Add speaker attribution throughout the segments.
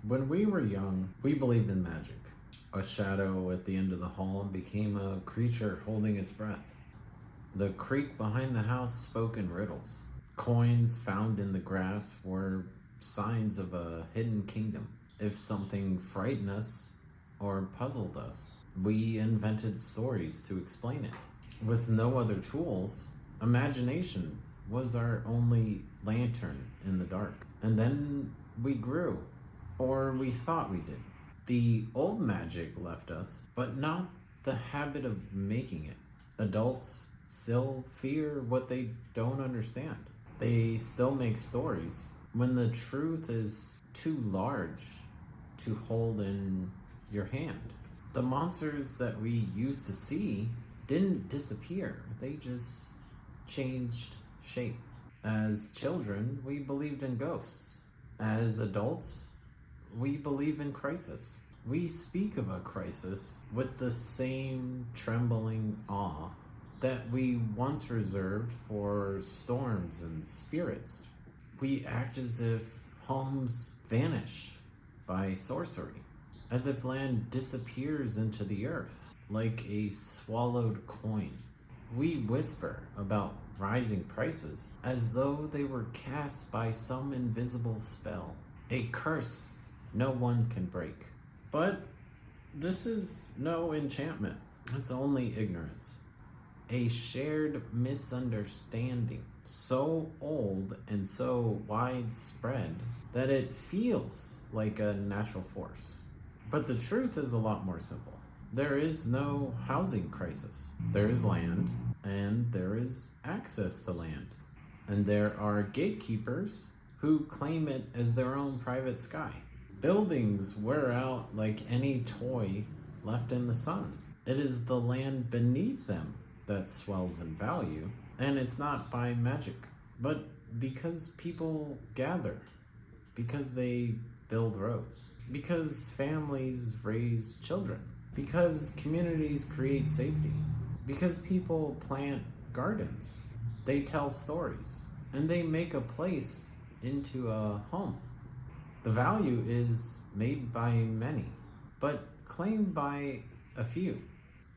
Speaker 1: When we were young, we believed in magic. A shadow at the end of the hall became a creature holding its breath. The creek behind the house spoke in riddles. Coins found in the grass were signs of a hidden kingdom. If something frightened us or puzzled us, we invented stories to explain it. With no other tools, imagination was our only lantern in the dark. And then we grew, or we thought we did. The old magic left us, but not the habit of making it. Adults still fear what they don't understand. They still make stories when the truth is too large to hold in your hand. The monsters that we used to see didn't disappear, they just changed shape. As children, we believed in ghosts. As adults, we believe in crisis. We speak of a crisis with the same trembling awe that we once reserved for storms and spirits. We act as if homes vanish by sorcery, as if land disappears into the earth like a swallowed coin. We whisper about rising prices as though they were cast by some invisible spell, a curse no one can break. But this is no enchantment, it's only ignorance. A shared misunderstanding, so old and so widespread that it feels like a natural force. But the truth is a lot more simple. There is no housing crisis. There is land, and there is access to land. And there are gatekeepers who claim it as their own private sky. Buildings wear out like any toy left in the sun. It is the land beneath them that swells in value, and it's not by magic, but because people gather, because they build roads, because families raise children, because communities create safety, because people plant gardens, they tell stories, and they make a place into a home. The value is made by many, but claimed by a few,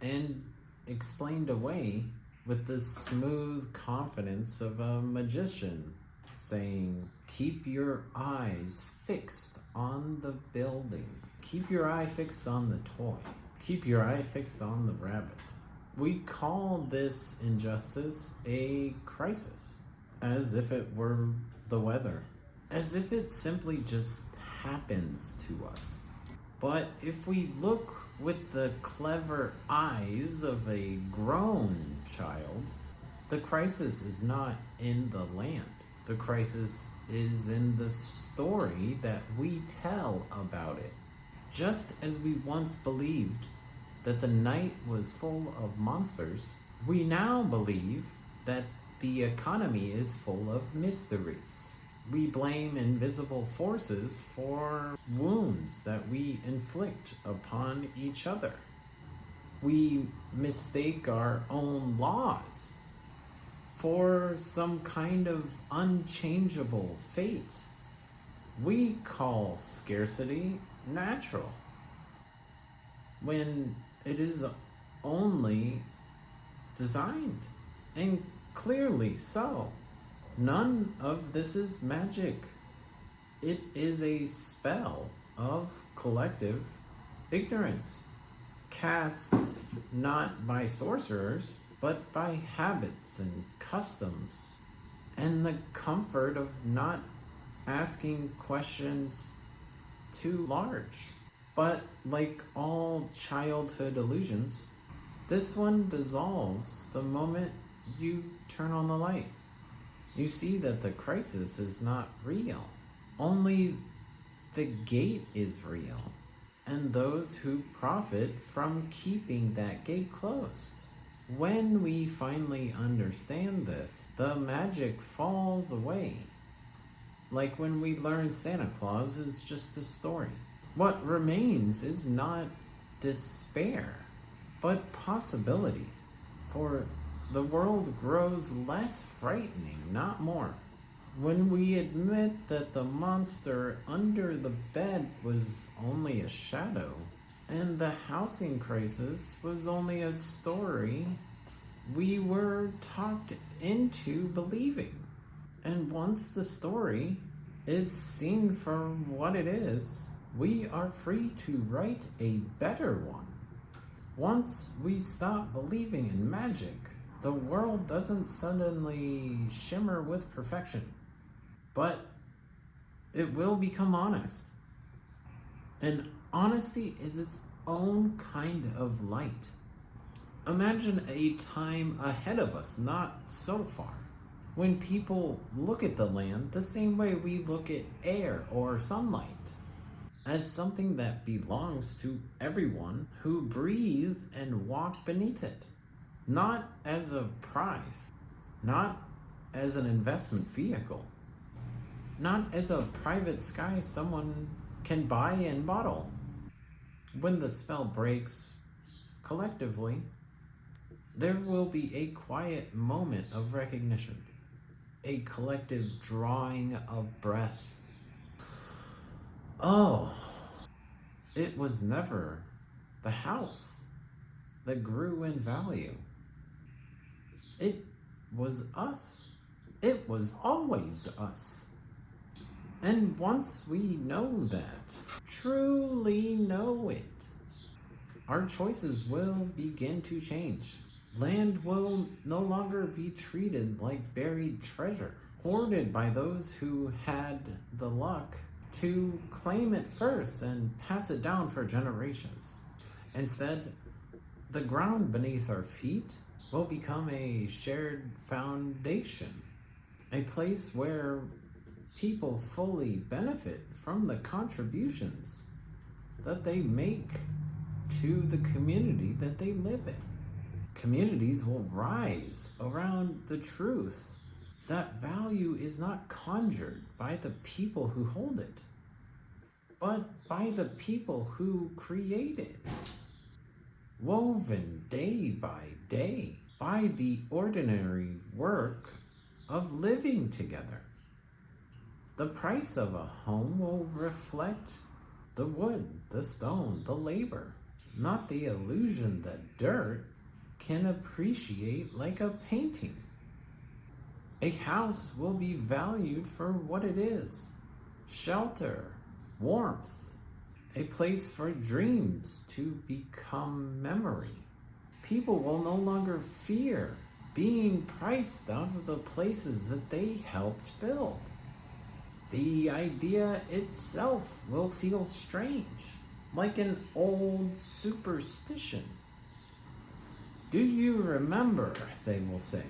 Speaker 1: and explained away with the smooth confidence of a magician saying, "Keep your eyes fixed on the building. Keep your eye fixed on the toy. Keep your eye fixed on the rabbit." We call this injustice a crisis, as if it were the weather, as if it simply just happens to us. But if we look with the clever eyes of a grown child, the crisis is not in the land. The crisis is in the story that we tell about it. Just as we once believed that the night was full of monsters, we now believe that the economy is full of mysteries. We blame invisible forces for wounds that we inflict upon each other. We mistake our own laws for some kind of unchangeable fate. We call scarcity natural, when it is only designed, and clearly so. None of this is magic. It is a spell of collective ignorance, cast not by sorcerers, but by habits and customs, and the comfort of not asking questions too large. But like all childhood illusions, this one dissolves the moment you turn on the light. You see that the crisis is not real. Only the gate is real, and those who profit from keeping that gate closed. When we finally understand this, the magic falls away. Like when we learn Santa Claus is just a story. What remains is not despair, but possibility. For the world grows less frightening, not more. When we admit that the monster under the bed was only a shadow, and the housing crisis was only a story we were talked into believing. And once the story is seen for what it is, we are free to write a better one. Once we stop believing in magic, the world doesn't suddenly shimmer with perfection, but it will become honest. And honesty is its own kind of light. Imagine a time ahead of us, not so far, when people look at the land the same way we look at air or sunlight, as something that belongs to everyone who breathe and walk beneath it, not as a prize, not as an investment vehicle, not as a private sky someone can buy and bottle. When the spell breaks, collectively, there will be a quiet moment of recognition, a collective drawing of breath. Oh, it was never the house that grew in value. It was us. It was always us. And once we know that, truly know it, our choices will begin to change. Land will no longer be treated like buried treasure, hoarded by those who had the luck to claim it first and pass it down for generations. Instead, the ground beneath our feet will become a shared foundation, a place where people fully benefit from the contributions that they make to the community that they live in. Communities will rise around the truth that value is not conjured by the people who hold it, but by the people who create it, woven day by day by the ordinary work of living together. The price of a home will reflect the wood, the stone, the labor, not the illusion that dirt can appreciate like a painting. A house will be valued for what it is: shelter, warmth, a place for dreams to become memory. People will no longer fear being priced out of the places that they helped build. The idea itself will feel strange, like an old superstition. Do you remember, they will say,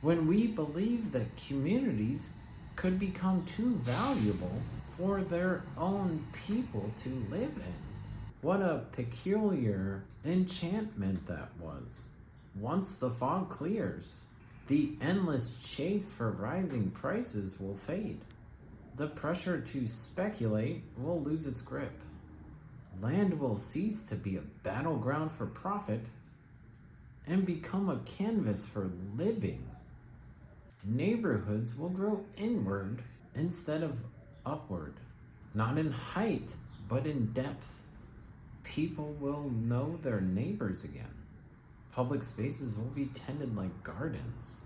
Speaker 1: when we believed that communities could become too valuable for their own people to live in? What a peculiar enchantment that was. Once the fog clears, the endless chase for rising prices will fade. The pressure to speculate will lose its grip. Land will cease to be a battleground for profit and become a canvas for living. Neighborhoods will grow inward instead of upward, not in height, but in depth. People will know their neighbors again. Public spaces will be tended like gardens,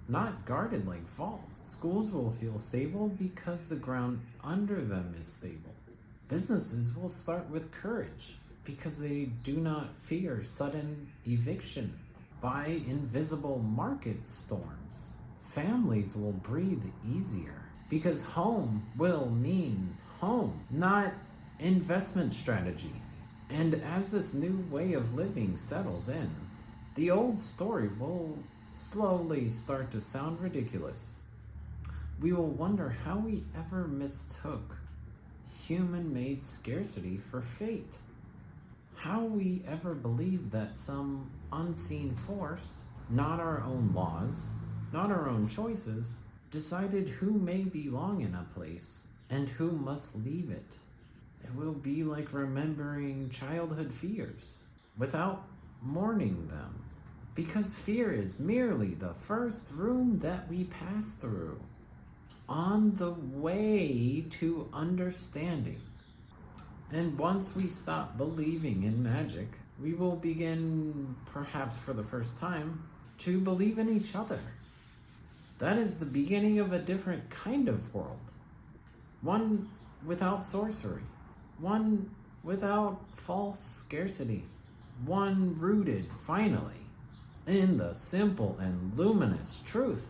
Speaker 1: not guarded like vaults. Schools will feel stable because the ground under them is stable. Businesses will start with courage because they do not fear sudden eviction by invisible market storms. Families will breathe easier because home will mean home, not investment strategy. And as this new way of living settles in, the old story will slowly start to sound ridiculous. We will wonder how we ever mistook human-made scarcity for fate. How we ever believed that some unseen force, not our own laws, not our own choices, decided who may belong in a place and who must leave it. It will be like remembering childhood fears without mourning them, because fear is merely the first room that we pass through. on the way to understanding. And once we stop believing in magic, we will begin, perhaps for the first time, to believe in each other. That is the beginning of a different kind of world. One without sorcery. One without false scarcity. One rooted, finally, in the simple and luminous truth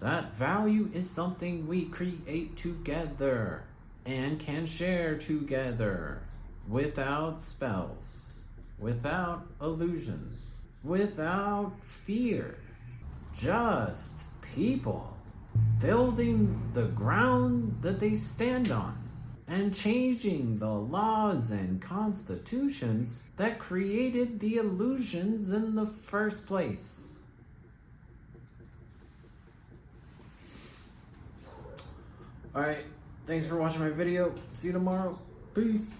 Speaker 1: that value is something we create together and can share together, without spells, without illusions, without fear. Just people building the ground that they stand on and changing the laws and constitutions that created the illusions in the first place. All right. Thanks for watching my video. See you tomorrow. Peace.